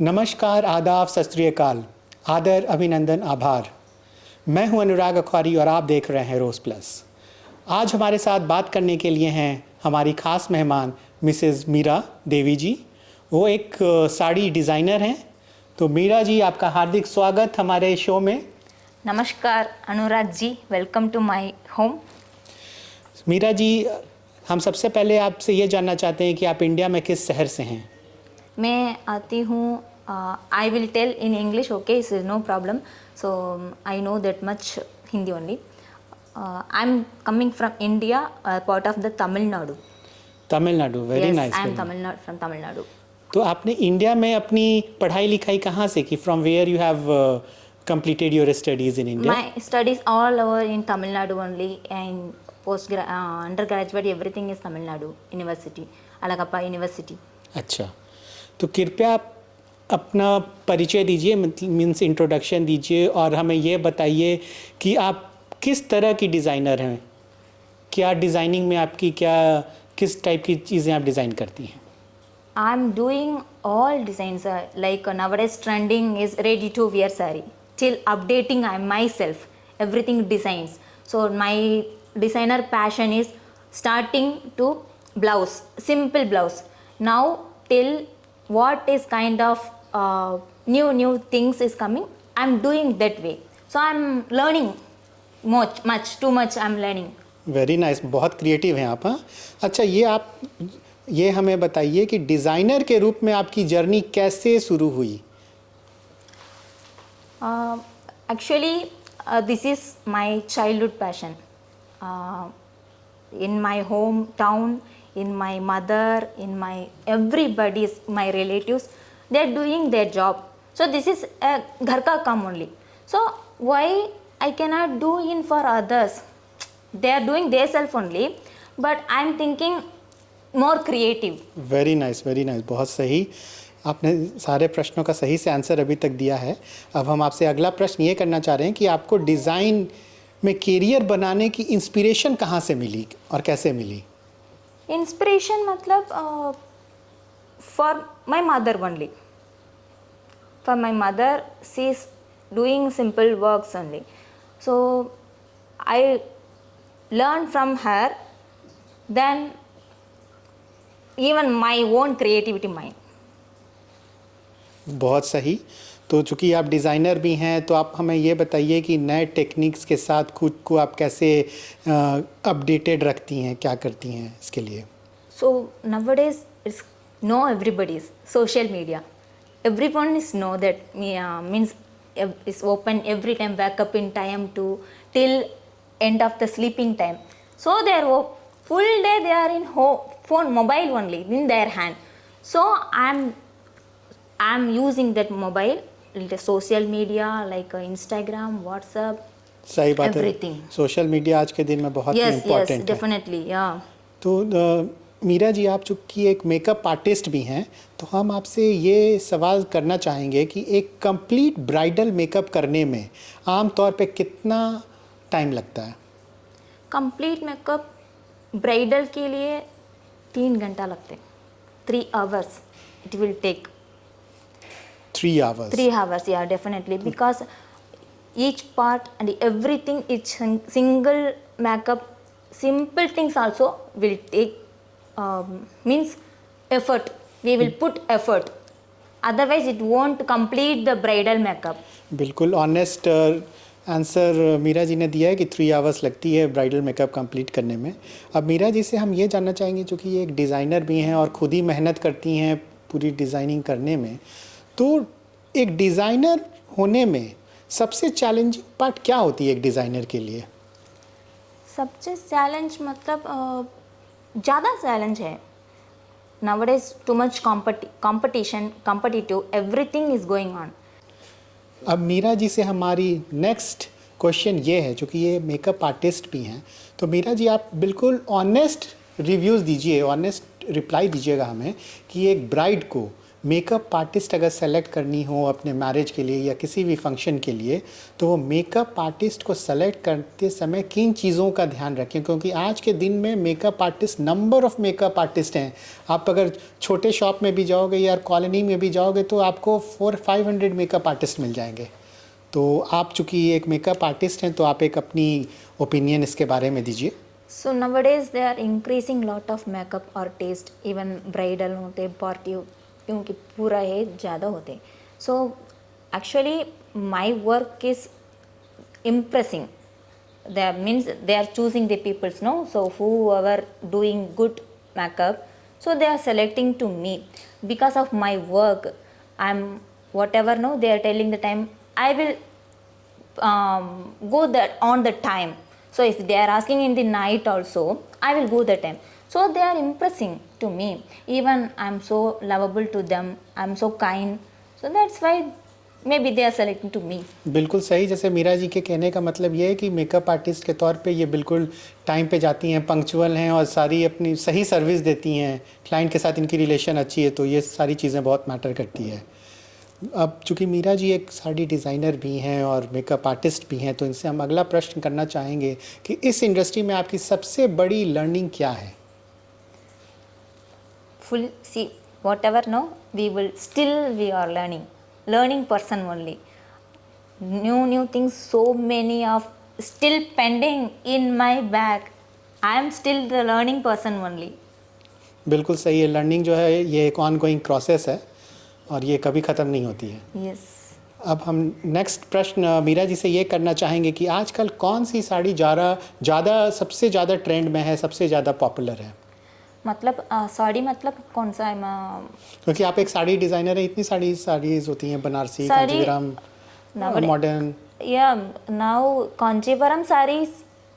नमस्कार, आदाब, सत श्री अकाल, आदर, अभिनंदन, आभार। मैं हूं अनुराग अखवारी और आप देख रहे हैं रोज़ प्लस। आज हमारे साथ बात करने के लिए हैं हमारी ख़ास मेहमान मिसेज़ मीरा देवी जी। वो एक साड़ी डिज़ाइनर हैं। तो मीरा जी, आपका हार्दिक स्वागत हमारे शो में। नमस्कार Anurag ji, welcome to my home. Meera ji, हम सबसे पहले आपसे ये जानना चाहते हैं कि आप इंडिया में किस शहर से हैं? मैं आती हूँ, I will tell in English, okay, is no problem, so I know that much Hindi only. I am coming from India, part of the Tamil Nadu. Tamil Nadu, very nice. I am Tamil Nadu, from Tamil Nadu. तो आपने इंडिया में अपनी पढ़ाई लिखाई कहाँ से की? From where you have completed your studies in India? My studies all over in Tamil Nadu only, and undergraduate everything is Tamil Nadu University, Alagappa University. अच्छा, तो कृपया आप अपना परिचय दीजिए, मीन्स इंट्रोडक्शन दीजिए और हमें ये बताइए कि आप किस तरह की डिज़ाइनर हैं। क्या डिज़ाइनिंग में आपकी किस टाइप की चीज़ें आप डिज़ाइन करती हैं? I'm doing all designs, like nowadays trending is ready to wear saree. Till updating I myself, everything designs. So my designer passion is starting to blouse, simple blouse. Now till what is kind of new things is coming, I'm doing that way. So I'm learning too much I'm learning. Very nice, बहुत creative हैं आप। हाँ, अच्छा, ये हमें बताइए कि designer के रूप में आपकी जर्नी कैसे शुरू हुई? Actually, this is my childhood passion. In my hometown, in my mother, in my everybody's, my relatives, they are doing their job. So this is a ghar ka kam only. So why I cannot do in for others? They are doing their self only, but I am thinking more creative. Very nice, very nice, बहुत सही। आपने सारे प्रश्नों का सही से answer अभी तक दिया है। अब हम आपसे अगला प्रश्न ये करना चाह रहे हैं कि आपको डिज़ाइन में करियर बनाने की इंस्पिरेशन कहाँ से मिली और कैसे मिली? इंस्पिरेशन मतलब for my mother only. For my mother, she is doing simple works only, so I learn from her, then even my own creativity mind. बहुत सही। तो चूँकि आप डिज़ाइनर भी हैं, तो आप हमें ये बताइए कि नए टेक्निक्स के साथ खुद को आप कैसे अपडेटेड रखती हैं, क्या करती हैं इसके लिए? So nowadays it's know everybody's social media. Everyone is know that means is open every time, wake up in time to till end of the sleeping time. So they are full day they are in phone, mobile only in their hand. So I'm using that mobile, the social media like Instagram, WhatsApp. सही बात everything. है, social media आज के दिन में बहुत important है। Definitely, या। तो मीरा जी, आप चूँकि एक मेकअप आर्टिस्ट भी हैं, तो हम आपसे ये सवाल करना चाहेंगे कि एक कंप्लीट ब्राइडल मेकअप करने में आम तौर पे कितना टाइम लगता है? कंप्लीट मेकअप ब्राइडल के लिए 3 घंटा लगते हैं। 3 hours it will take. 3 hours? 3 hours, yeah, definitely, because each part and everything, each single makeup, simple things also will take means effort. We will put effort, otherwise it won't complete the bridal makeup. बिल्कुल honest answer Meera ji ने दिया है कि 3 hours लगती है bridal makeup complete करने में। अब मीरा जी से हम ये जानना चाहेंगे, चूँकि ये एक डिज़ाइनर भी हैं और ख़ुद ही मेहनत करती हैं पूरी डिज़ाइनिंग करने में, तो एक डिज़ाइनर होने में सबसे चैलेंजिंग पार्ट क्या होती है एक डिज़ाइनर के लिए? सबसे चैलेंज मतलब ज़्यादा चैलेंज है। nowadays too much competitive, everything is going on. अब मीरा जी से हमारी नेक्स्ट क्वेश्चन ये है, चूँकि ये मेकअप आर्टिस्ट भी हैं, तो मीरा जी आप बिल्कुल ऑनेस्ट रिव्यूज़ दीजिए, ऑनेस्ट रिप्लाई दीजिएगा हमें कि एक ब्राइड को मेकअप आर्टिस्ट अगर सेलेक्ट करनी हो अपने मैरिज के लिए या किसी भी फंक्शन के लिए, तो वो मेकअप आर्टिस्ट को सेलेक्ट करते समय किन चीज़ों का ध्यान रखें? क्योंकि आज के दिन में makeup artist, number of makeup artist हैं। आप अगर छोटे शॉप में भी जाओगे या कॉलोनी में भी जाओगे तो आपको 400-500 मेकअप आर्टिस्ट मिल जाएंगे। तो आप चूँकि एक मेकअप आर्टिस्ट हैं, तो आप एक अपनी ओपिनियन इसके बारे में दीजिए। So nowadays they are increasing lot of makeup artist, even bridal होते, party क्योंकि पूरा है ज़्यादा होते. So actually my work is impressing. That means they are choosing the peoples, no? So whoever doing good makeup, so they are selecting to me because of my work. I'm whatever, no, they are telling the time, I will go that on the time. So if they are asking in the night also, I will go the time. So they are impressing to me. Even I'm so lovable to them, I'm so kind. So that's why maybe they are selecting to me. बिल्कुल सही। जैसे मीरा जी के कहने का मतलब ये है कि मेकअप आर्टिस्ट के तौर पे ये बिल्कुल टाइम पे जाती हैं, पंक्चुअल हैं और सारी अपनी सही सर्विस देती हैं। क्लाइंट के साथ इनकी रिलेशन अच्छी है, तो ये सारी चीज़ें बहुत मैटर करती है। अब चूँकि मीरा जी एक साड़ी डिज़ाइनर भी हैं और मेकअप आर्टिस्ट भी हैं, तो इनसे हम अगला प्रश्न करना चाहेंगे कि इस इंडस्ट्री में आपकी सबसे बड़ी लर्निंग क्या है? Full see whatever, no, we are learning person only. New things, so many of still pending in my bag. I am still the learning person only. बिल्कुल सही है। लर्निंग जो है ये एक ऑनगोइंग प्रोसेस है और ये कभी ख़त्म नहीं होती है। Yes. अब हम नेक्स्ट प्रश्न मीरा जी से ये करना चाहेंगे कि आजकल कौन सी साड़ी सबसे ज़्यादा ट्रेंड में है, सबसे ज़्यादा पॉपुलर है? मतलब साड़ी मतलब कौन सा है? क्योंकि आप एक साड़ी डिज़ाइनर हैं, इतनी साड़ीज़ होती हैं, Banarasi, sari Kanjeevaram, modern. Yeah, now Kanchivaram sarees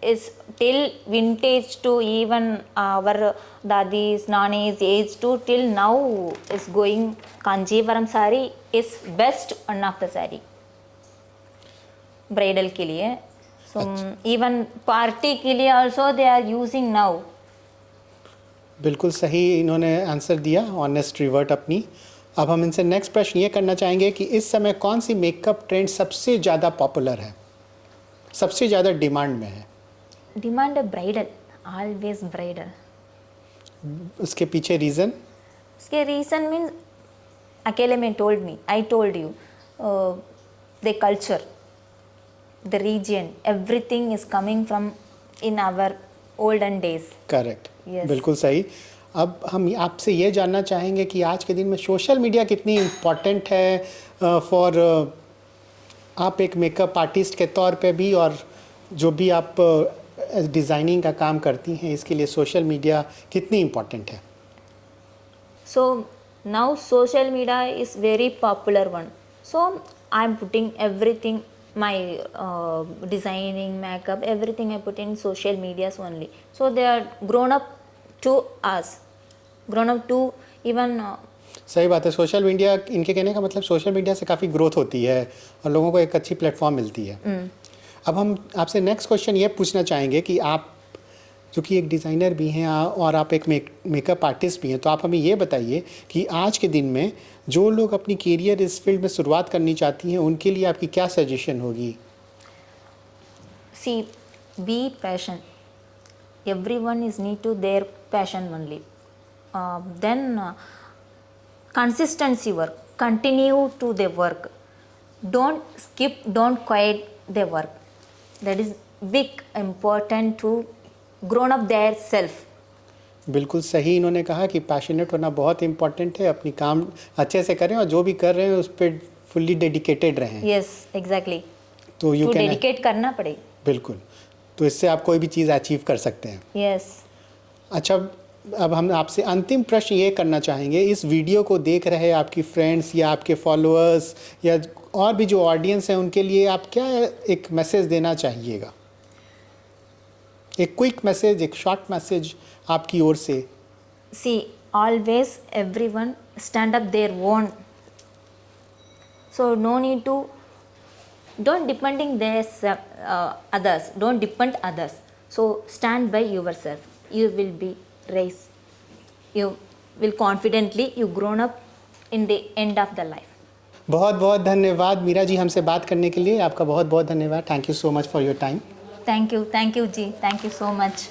is till vintage to even our dadis, nanis age to till now is going. Kanchivaram saree is best one of the saree bridal के लिए. So even party के लिए also they are using now. बिल्कुल सही इन्होंने answer दिया, honest revert अपनी। अब हम इनसे नेक्स्ट प्रश्न ये करना चाहेंगे कि इस समय कौन सी मेकअप ट्रेंड सबसे ज़्यादा पॉपुलर है, सबसे ज़्यादा डिमांड में है? डिमांड है ब्राइडल, ऑलवेज ब्राइडल। उसके पीछे रीज़न? उसके रीज़न मीन्स अकेले में I told you the culture, the reason, everything is coming from in our olden days. Correct, Yes. बिल्कुल सही। अब हम आपसे ये जानना चाहेंगे कि आज के दिन में सोशल मीडिया कितनी इम्पॉर्टेंट है फॉर आप एक मेकअप आर्टिस्ट के तौर पे भी, और जो भी आप डिज़ाइनिंग का काम करती हैं, इसके लिए सोशल मीडिया कितनी इम्पॉर्टेंट है? So now social media is very popular one. So I'm putting everything, my designing, makeup, everything I put in social medias only. So they are grown up to us, grown up to even सही बात है। Social media, इनके कहने का मतलब social media से काफ़ी growth होती है और लोगों को एक अच्छी प्लेटफॉर्म मिलती है। अब हम आपसे नेक्स्ट क्वेश्चन ये पूछना चाहेंगे कि आप जो कि एक डिज़ाइनर भी हैं और आप एक मेकअप आर्टिस्ट भी हैं, तो आप हमें ये बताइए कि आज के दिन में जो लोग अपनी कैरियर इस फील्ड में शुरुआत करनी चाहती हैं, उनके लिए आपकी क्या सजेशन होगी? see, be passion. Everyone is need to their passion only. Then consistency work, continue to the work, don't skip, don't quit the work. That is big important to grown up their self. बिल्कुल सही इन्होंने कहा कि passionate होना बहुत important है, अपनी काम अच्छे से करें और जो भी कर रहे हैं उस पर फुल्ली डेडिकेटेड रहें। Yes, exactly. तो यू to कैन dedicate करना पड़ेगा। बिल्कुल, तो इससे आप कोई भी चीज़ अचीव कर सकते हैं। Yes. अच्छा, अब हम आपसे अंतिम प्रश्न ये करना चाहेंगे, इस वीडियो को देख रहे आपकी फ्रेंड्स या आपके फॉलोअर्स या और भी जो ऑडियंस हैं, उनके लिए आप क्या एक मैसेज देना चाहिएगा? एक क्विक मैसेज, एक शॉर्ट मैसेज आपकी ओर से। See, always everyone stand up their own. So no need to, don't depending this others, don't depend others. So stand by yourself. You will be raised. You will confidently, you grown up in the end of the life. बहुत बहुत धन्यवाद मीरा जी हमसे बात करने के लिए। आपका बहुत बहुत धन्यवाद। Thank you so much for your time. Thank you Ji, thank you so much.